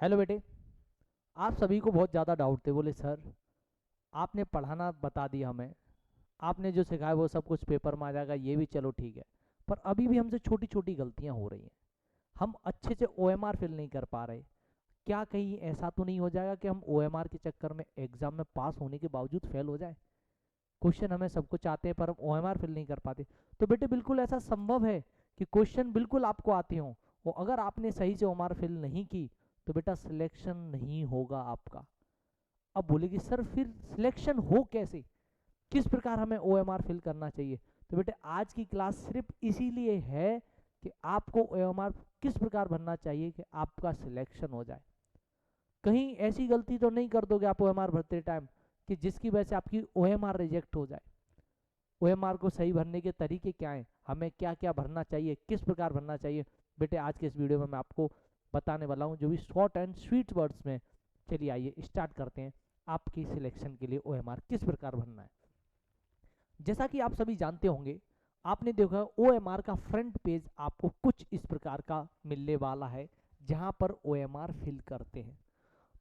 Hello बेटे, आप सभी को बहुत ज़्यादा डाउट थे। बोले सर आपने पढ़ाना बता दिया हमें, आपने जो सिखाया वो सब कुछ पेपर में आ जाएगा, ये भी चलो ठीक है, पर अभी भी हमसे छोटी छोटी गलतियां हो रही हैं। हम अच्छे से ओएमआर फिल नहीं कर पा रहे। क्या कहीं ऐसा तो नहीं हो जाएगा कि हम ओएमआर के चक्कर में एग्जाम में पास होने के बावजूद फेल हो जाए? क्वेश्चन हमें सब कुछ आते हैं पर हम ओएमआर फिल नहीं कर पाते। तो बेटे बिल्कुल ऐसा संभव है कि क्वेश्चन बिल्कुल आपको आते हों और अगर आपने सही से ओएमआर फिल नहीं की तो बेटा सिलेक्शन नहीं होगा आपका। अब बोलेगी सर फिर सिलेक्शन हो कैसे, किस प्रकार हमें ओएमआर फिल करना चाहिए? तो बेटे आज की क्लास सिर्फ इसीलिए है कि आपको ओएमआर किस प्रकार भरना चाहिए कि आपका सिलेक्शन हो जाए। कहीं ऐसी गलती तो नहीं कर दोगे आप ओएमआर भरते टाइम कि जिसकी वजह से आपकी ओएमआर रिजेक्ट हो जाए। ओएमआर को सही भरने के तरीके क्या हैं, हमें क्या क्या भरना चाहिए, किस प्रकार भरना चाहिए, बेटे आज के इस वीडियो में मैं आपको बताने वाला हूं, जो भी शॉर्ट एंड स्वीट वर्ड्स में। चलिए आइए स्टार्ट करते हैं। आपकी सिलेक्शन के लिए ओएमआर किस प्रकार भरना है। जैसा कि आप सभी जानते होंगे, आपने देखा ओएमआर का फ्रंट पेज आपको कुछ इस प्रकार का मिलने वाला है जहां पर ओएमआर फिल करते हैं।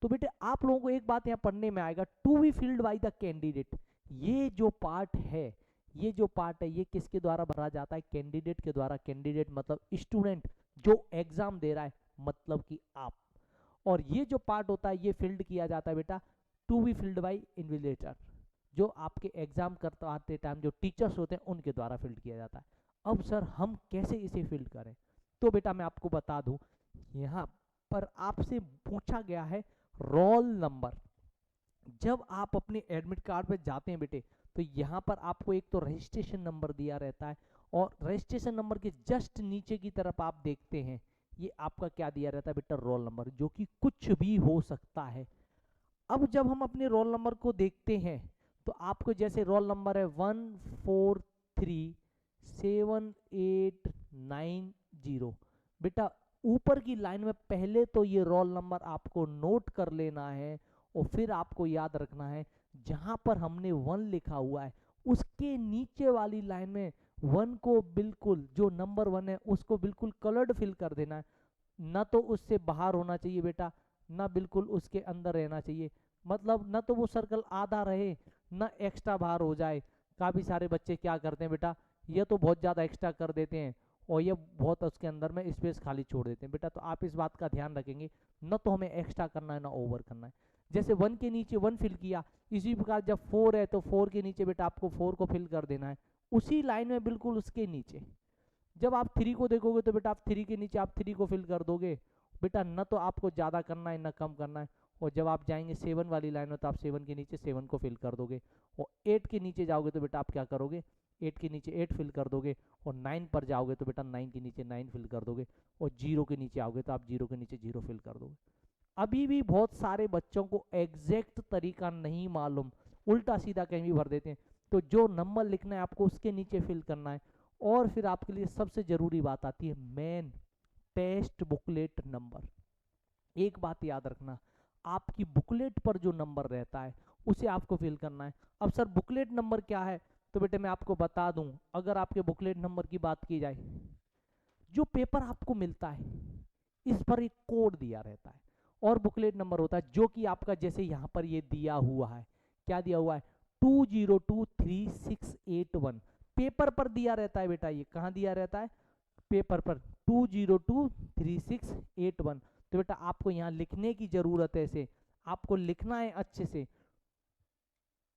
तो बेटे आप लोगों को एक बात यहाँ पढ़ने में आएगा, to be filled by the candidate. ये जो पार्ट है, ये किसके द्वारा भरा जाता है? कैंडिडेट के द्वारा। कैंडिडेट मतलब स्टूडेंट जो एग्जाम दे रहा है, मतलब कि आप। और ये जो पार्ट होता है ये फिल्ड किया जाता है बेटा to be filled by invigilator, जो आपके एग्जाम करते टाइम जो टीचर्स होते हैं उनके द्वारा फिल्ड किया जाता है। अब सर हम कैसे इसे फिल्ड करें? तो बेटा मैं आपको बता दूं, यहाँ पर आपसे पूछा गया है रोल नंबर। जब आप अपने एडमिट कार्ड पे जाते हैं बेटे, तो यहाँ पर आपको एक तो रजिस्ट्रेशन नंबर दिया रहता है और रजिस्ट्रेशन नंबर के जस्ट नीचे की तरफ आप देखते हैं ये आपका क्या दिया रहता है बेटा? रोल नंबर, जो कि कुछ भी हो सकता है। अब जब हम अपने रोल नंबर को देखते हैं तो आपको जैसे रोल नंबर है 143789 बेटा, ऊपर की लाइन में पहले तो ये रोल नंबर आपको नोट कर लेना है और फिर आपको याद रखना है जहां पर हमने 1 लिखा हुआ है उसके नीचे वाली लाइन में 1 को बिल्कुल, जो नंबर 1 है उसको बिल्कुल कलर्ड फिल कर देना है। ना तो उससे बाहर होना चाहिए बेटा, ना बिल्कुल उसके अंदर रहना चाहिए। मतलब ना तो वो सर्कल आधा रहे, ना एक्स्ट्रा बाहर हो जाए। काफी सारे बच्चे क्या करते हैं बेटा, ये तो बहुत ज्यादा एक्स्ट्रा कर देते हैं और ये बहुत उसके अंदर में स्पेस खाली छोड़ देते हैं बेटा। तो आप इस बात का ध्यान रखेंगे, ना तो हमें एक्स्ट्रा करना है ना ओवर करना है। जैसे 1 के नीचे 1 फिल किया, इसी प्रकार जब 4 है तो 4 के नीचे बेटा आपको 4 को फिल कर देना है उसी लाइन में बिल्कुल उसके नीचे। जब आप 3 को देखोगे तो बेटा आप 3 के नीचे आप 3 को फिल कर दोगे बेटा, न तो आपको ज़्यादा करना है ना कम करना है। और जब आप जाएंगे 7 वाली लाइन में तो आप 7 के नीचे 7 को फिल कर दोगे और 8 के नीचे जाओगे तो बेटा आप क्या करोगे? 8 के नीचे 8 फिल कर दोगे और 9 पर जाओगे तो बेटा 9 के नीचे 9 फिल कर दोगे और 0 के नीचे आओगे तो आप 0 के नीचे 0 फिल कर दोगे। अभी भी बहुत सारे बच्चों को एग्जैक्ट तरीका नहीं मालूम, उल्टा सीधा कहीं भी भर देते हैं। तो जो नंबर लिखना है आपको उसके नीचे फिल करना है। और फिर आपके लिए सबसे जरूरी बात आती है मेन, टेस्ट बुकलेट नंबर। एक बात याद रखना, आपकी बुकलेट पर जो नंबर रहता है उसे आपको फिल करना है। अब सर बुकलेट नंबर क्या है? तो बेटे मैं आपको बता दूं, अगर आपके बुकलेट नंबर की बात की जाए, जो पेपर आपको मिलता है इस पर एक कोड दिया रहता है और बुकलेट नंबर होता है, जो कि आपका जैसे यहां पर ये दिया हुआ है। क्या दिया हुआ है? 202361 पेपर पर दिया रहता है बेटा। ये कहां दिया रहता है? पेपर पर 202361। तो बेटा आपको यहां लिखने की जरूरत है, इसे आपको लिखना है अच्छे से,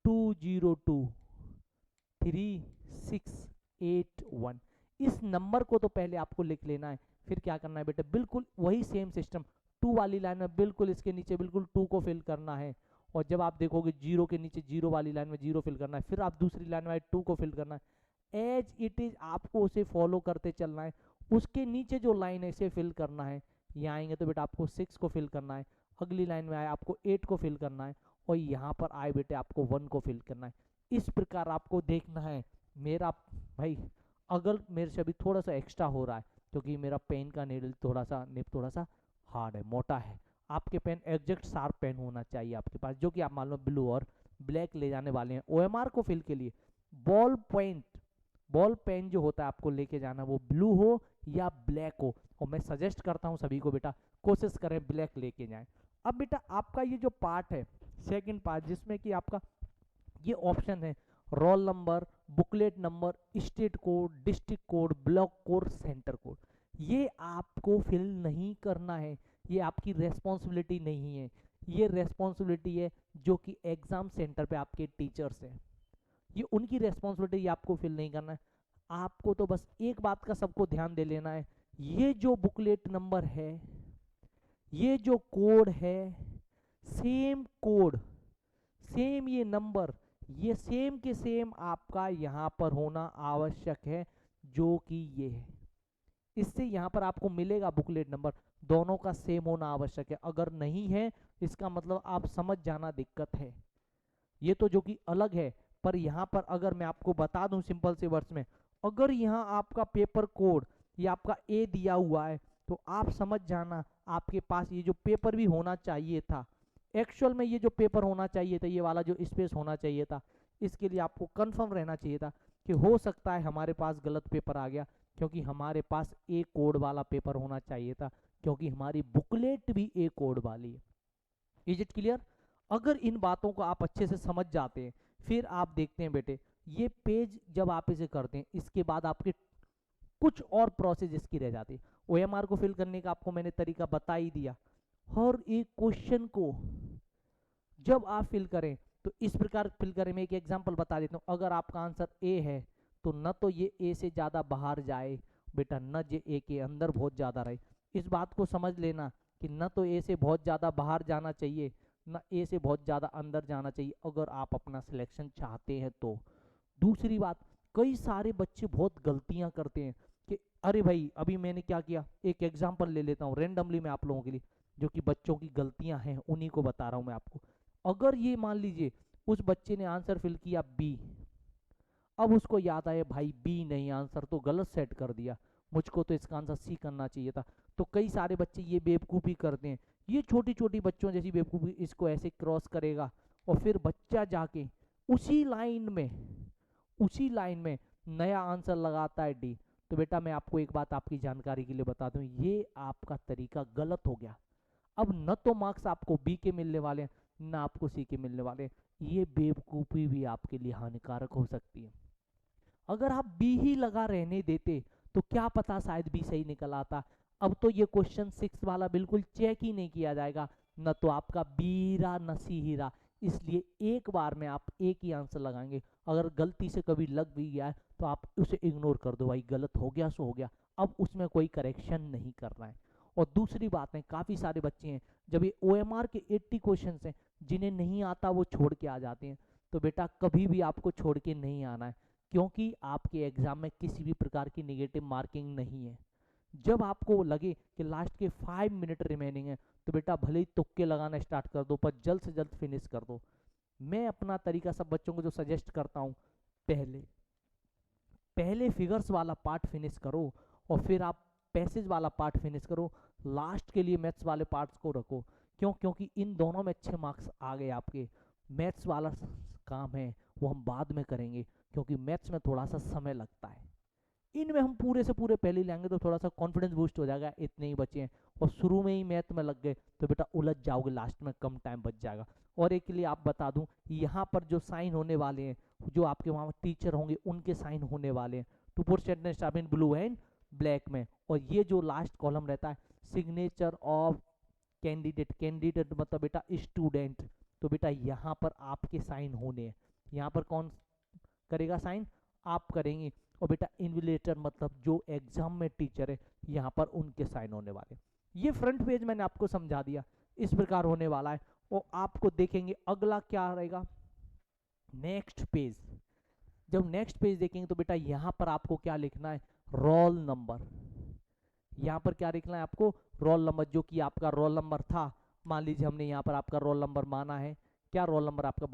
202361। इस नंबर को तो पहले आपको लिख लेना है, फिर क्या करना है बेटा, बिल्कुल वही सेम सिस्टम 2 वाली लाइन में बिल्कुल इसके नीचे बिल्कुल 2 को फिल करना है। और जब आप देखोगे 0 के नीचे 0 वाली लाइन में 0 फिल करना है, फिर आप दूसरी लाइन में 2 को फिल करना है। एज इट इज आपको उसे फॉलो करते चलना है। उसके नीचे जो लाइन है इसे फिल करना है। यहाँ आएंगे तो बेटा आपको 6 को फिल करना है, अगली लाइन में आए आपको 8 को फिल करना है और यहाँ पर आए बेटे आपको 1 को फिल करना है। इस प्रकार आपको देखना है। मेरा भाई अगर मेरे से अभी थोड़ा सा एक्स्ट्रा हो रहा है क्योंकि मेरा पेन का नीडल थोड़ा सा निप थोड़ा सा हार्ड है, मोटा है। आपके पेन एग्जैक्ट शार्प पेन होना चाहिए आपके पास, जो कि आप मान लो ब्लू और ब्लैक ले जाने वाले हैं ओएमआर को फिल के लिए। बॉल पॉइंट, बॉल पेन जो होता है आपको लेके जाना वो ब्लू हो या ब्लैक हो। और मैं सजेस्ट करता हूं सभी को बेटा कोशिश करें ब्लैक लेके जाएं। अब बेटा आपका ये जो पार्ट है, सेकंड पार्ट, जिसमें कि आपका ये ऑप्शन है roll number, booklet number, state code, district code, block code, centre code, ये आपको फिल नहीं करना है, ये आपकी रेस्पॉन्सिबिलिटी नहीं है, ये रेस्पॉन्सिबिलिटी है जो कि एग्जाम सेंटर पे आपके टीचर्स हैं, ये उनकी रेस्पॉन्सिबिलिटी, आपको फिल नहीं करना है। आपको तो बस एक बात का सबको ध्यान दे लेना है, ये जो बुकलेट नंबर है, ये जो कोड है, सेम कोड, सेम ये नंबर, ये सेम के सेम आपका यहाँ पर होना आवश्यक है, जो कि ये है। इससे यहाँ पर आपको मिलेगा बुकलेट नंबर, दोनों का सेम होना आवश्यक है। अगर नहीं है इसका मतलब आप समझ जाना दिक्कत है, ये तो जो कि अलग है। पर यहाँ पर अगर मैं आपको बता दूं सिंपल से वर्ड्स में, अगर यहाँ आपका पेपर कोड या आपका ए दिया हुआ है तो आप समझ जाना आपके पास ये जो पेपर भी होना चाहिए था, एक्चुअल में ये जो पेपर होना चाहिए था, ये वाला जो स्पेस होना चाहिए था, इसके लिए आपको कंफर्म रहना चाहिए था कि हो सकता है हमारे पास गलत पेपर आ गया, क्योंकि हमारे पास ए कोड वाला पेपर होना चाहिए था, क्योंकि हमारी बुकलेट भी ए कोड वाली है। Is it clear? अगर इन बातों को आप अच्छे से समझ जाते हैं, फिर आप देखते हैं बेटे, ये पेज जब आप इसे करते हैं, इसके बाद आपके कुछ और प्रोसेस इसकी रह जाती है। ओएमआर को फिल करने का आपको मैंने तरीका बता ही दिया। हर एक क्वेश्चन को जब आप फिल करें तो इस प्रकार फिल करें। मैं एक एग्जांपल बता देता हूं, अगर आपका आंसर ए है तो न तो ये ए से ज्यादा बाहर जाए बेटा, न ये ए के अंदर बहुत ज्यादा रहे। इस बात को समझ लेना कि न तो ए से बहुत ज्यादा बाहर जाना चाहिए, न ए से बहुत ज्यादा अंदर जाना चाहिए, अगर आप अपना सिलेक्शन चाहते हैं तो। दूसरी बात, कई सारे बच्चे बहुत गलतियां करते हैं कि अरे भाई, अभी मैंने क्या किया, एक एग्जांपल ले लेता हूँ रेंडमली मैं आप लोगों के लिए, जो कि बच्चों की गलतियां हैं उन्हीं को बता रहा हूं मैं आपको। अगर ये मान लीजिए उस बच्चे ने आंसर फिल किया बी, अब उसको याद आया भाई बी नहीं, आंसर तो गलत सेट कर दिया, मुझको तो इसका आंसर सी करना चाहिए था। तो कई सारे बच्चे ये बेवकूफ़ी करते हैं, ये छोटी छोटी बच्चों जैसी बेवकूफ़ी, इसको ऐसे क्रॉस करेगा और फिर बच्चा जाके उसी लाइन में नया आंसर लगाता है डी। तो बेटा मैं आपको एक बात आपकी जानकारी के लिए बता दूं, ये आपका तरीका गलत हो गया। अब न तो मार्क्स आपको बी के मिलने वाले हैं, ना आपको सी के मिलने वाले हैं। ये बेवकूफ़ी भी आपके लिए हानिकारक हो सकती है। अगर आप बी ही लगा रहने देते तो क्या पता शायद बी सही निकल आता। अब तो ये क्वेश्चन 6 वाला बिल्कुल चेक ही नहीं किया जाएगा, न तो आपका बी रहा न सी ही रहा, इसलिए एक बार में आप एक ही आंसर लगाएंगे। अगर गलती से कभी लग भी गया है तो आप उसे इग्नोर कर दो, भाई गलत हो गया सो हो गया, अब उसमें कोई करेक्शन नहीं करना है। और दूसरी बात है, काफ़ी सारे बच्चे हैं जब ये OMR के 80 क्वेश्चन हैं जिन्हें नहीं आता वो छोड़ के आ जाते हैं। तो बेटा कभी भी आपको छोड़ के नहीं आना है, क्योंकि आपके एग्जाम में किसी भी प्रकार की नेगेटिव मार्किंग नहीं है। जब आपको लगे कि लास्ट के 5 मिनट रिमेनिंग है तो बेटा भले ही तुक्के लगाना स्टार्ट कर दो, पर जल्द से जल्द फिनिश कर दो। मैं अपना तरीका सब बच्चों को जो सजेस्ट करता हूँ, पहले फिगर्स वाला पार्ट फिनिश करो और फिर आप पैसेज वाला पार्ट फिनिश करो, लास्ट के लिए मैथ्स वाले पार्ट्स को रखो। क्यों? क्योंकि इन दोनों में अच्छे मार्क्स आ गए आपके। मैथ्स वाला काम है वो हम बाद में करेंगे, क्योंकि मैथ्स में थोड़ा सा समय लगता है। इनमें हम पूरे से पूरे पहले लेंगे तो थोड़ा सा कॉन्फिडेंस बूस्ट हो जाएगा, इतने ही बचे हैं। और शुरू में ही मैथ में लग गए तो बेटा उलझ जाओगे, लास्ट में कम टाइम बच जाएगा। और एक के लिए आप बता दूं, यहाँ पर जो साइन होने वाले हैं, जो आपके वहाँ टीचर होंगे उनके साइन होने वाले हैं, to put sentence start in blue and black में। और ये जो लास्ट कॉलम रहता है, सिग्नेचर ऑफ कैंडिडेट, कैंडिडेट मतलब बेटा स्टूडेंट, तो बेटा यहाँ पर आपके साइन होने हैं। यहाँ पर कौन करेगा साइन? आप करेंगे। और बेटा इन्विलेटर मतलब जो एग्जाम में टीचर है, यहाँ पर उनके साइन होने वाले। ये फ्रंट पेज मैंने आपको समझा दिया, इस प्रकार होने वाला है। और आपको देखेंगे अगला क्या रहेगा, नेक्स्ट पेज। जब नेक्स्ट पेज देखेंगे तो बेटा यहाँ पर आपको क्या लिखना है, रोल नंबर। यहाँ पर क्या लिखना है आपको, रोल नंबर, जो कि आपका रोल नंबर था। मान लीजिए हमने यहाँ पर आपका रोल नंबर माना है, क्या रोल नंबर आपका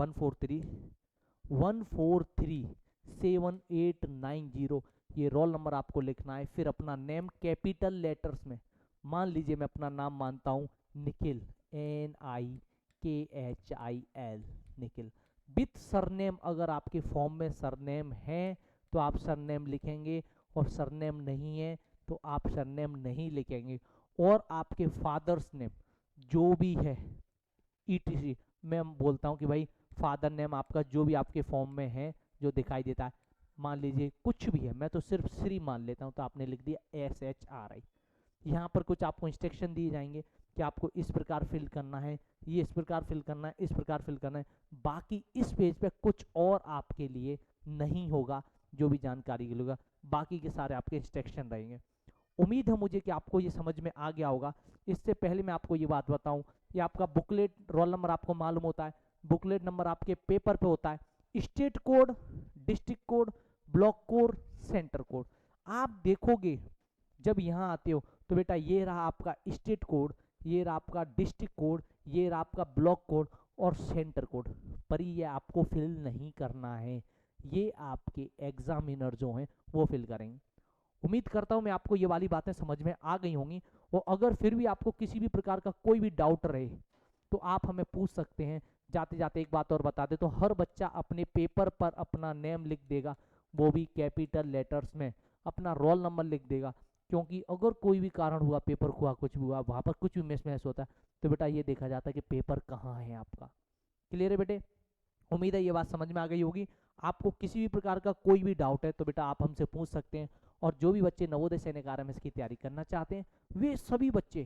1437890, ये रोल नंबर आपको लिखना है। फिर अपना नेम कैपिटल लेटर्स में, मान लीजिए मैं अपना नाम मानता हूँ Nikhil, NIKHIL, Nikhil. With surname, अगर आपके फॉर्म में सरनेम है तो आप सरनेम लिखेंगे, और सरनेम नहीं है तो आप सरनेम नहीं लिखेंगे। और आपके फादर्स नेम जो भी है ईटीसी, मैं बोलता हूँ कि भाई फादर नेम आपका जो भी आपके फॉर्म में है जो दिखाई देता है, मान लीजिए कुछ भी है, मैं तो सिर्फ श्री मान लेता हूँ, तो आपने लिख दिया SHRI। यहाँ पर कुछ आपको इंस्ट्रक्शन दिए जाएंगे कि आपको इस प्रकार फिल करना है, ये इस प्रकार फिल करना है, इस प्रकार फिल करना है। बाकी इस पेज पे कुछ और आपके लिए नहीं होगा, जो भी जानकारी के लिए होगा, बाकी के सारे आपके इंस्ट्रक्शन रहेंगे। उम्मीद है मुझे कि आपको ये समझ में आ गया होगा। इससे पहले मैं आपको ये बात बताऊं, ये आपका बुकलेट रोल नंबर आपको मालूम होता है, बुकलेट नंबर आपके पेपर पे होता है, state code, district code, block code, centre code. आप देखोगे जब यहाँ आते हो तो बेटा ये रहा आपका स्टेट कोड, ये रहा आपका डिस्ट्रिक्ट कोड, ये रहा आपका ब्लॉक कोड और सेंटर कोड। पर ये आपको फिल नहीं करना है, ये आपके एग्जामिनर जो हैं वो फिल करेंगे। उम्मीद करता हूं मैं आपको ये वाली बातें समझ में आ गई होंगी। और अगर फिर भी आपको किसी भी प्रकार का कोई भी डाउट रहे तो आप हमें पूछ सकते हैं। जाते जाते एक बात और बता दे, तो हर बच्चा अपने पेपर पर अपना नेम लिख देगा, वो भी कैपिटल लेटर्स में, अपना रोल नंबर लिख देगा। क्योंकि अगर कोई भी कारण हुआ, पेपर हुआ, कुछ भी हुआ, वहां पर कुछ भी मिसमैच होता है, तो बेटा ये देखा जाता है कि पेपर कहाँ है आपका। क्लियर है बेटे? उम्मीद है ये बात समझ में आ गई होगी। आपको किसी भी प्रकार का कोई भी डाउट है तो बेटा आप हमसे पूछ सकते हैं। और जो भी बच्चे नवोदय सैनिक आरएमएस की तैयारी करना चाहते हैं, वे सभी बच्चे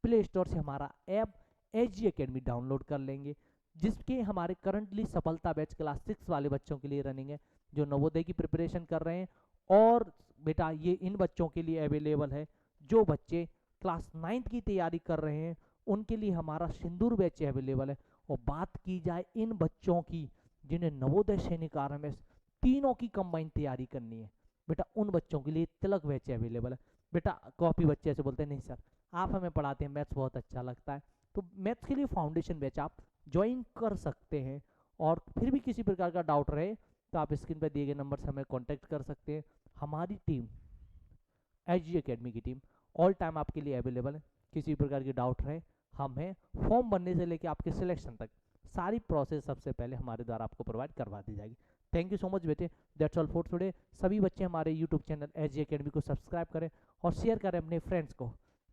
प्ले स्टोर से हमारा ऐप एचजी एकेडमी डाउनलोड कर लेंगे, जिसके हमारे करंटली सफलता बैच क्लास 6 वाले बच्चों के लिए रनिंग है, जो नवोदय की प्रिपरेशन कर रहे हैं। और बेटा ये इन बच्चों के लिए अवेलेबल है जो बच्चे क्लास 9 की तैयारी कर रहे हैं, उनके लिए हमारा सिंदूर बैच अवेलेबल है। और बात की जाए इन बच्चों की जिन्हें नवोदय सैनिक आरएमएस तीनों की कंबाइन तैयारी करनी है, बेटा उन बच्चों के लिए तिलक बैच अवेलेबल है। बेटा कॉपी बच्चे ऐसे बोलते हैं नहीं सर आप हमें पढ़ाते हैं, मैथ्स बहुत अच्छा लगता है, तो मैथ्स के लिए फाउंडेशन बैच आप ज्वाइन कर सकते हैं। और फिर भी किसी प्रकार का डाउट रहे तो आप स्क्रीन पर दिए गए नंबर से हमें कॉन्टैक्ट कर सकते हैं। हमारी टीम एचजी एकेडमी की टीम ऑल टाइम आपके लिए अवेलेबल है। किसी प्रकार की डाउट रहे, हम हैं, फॉर्म भरने से लेकर आपके सिलेक्शन तक सारी प्रोसेस सबसे पहले हमारे द्वारा आपको प्रोवाइड करवा दी जाएगी। थैंक यू सो मच बेटे, दैट्स ऑल फॉर टुडे। सभी बच्चे हमारे यूट्यूब चैनल एचजी एकेडमी को सब्सक्राइब करें और शेयर करें अपने फ्रेंड्स को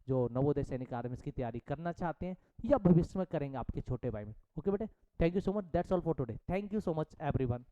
जो नवोदय सैनिक आरएमएस की तैयारी करना चाहते हैं या भविष्य में करेंगे आपके छोटे भाई में। ओके बेटे, thank you so much, that's all for today, thank you so much everyone.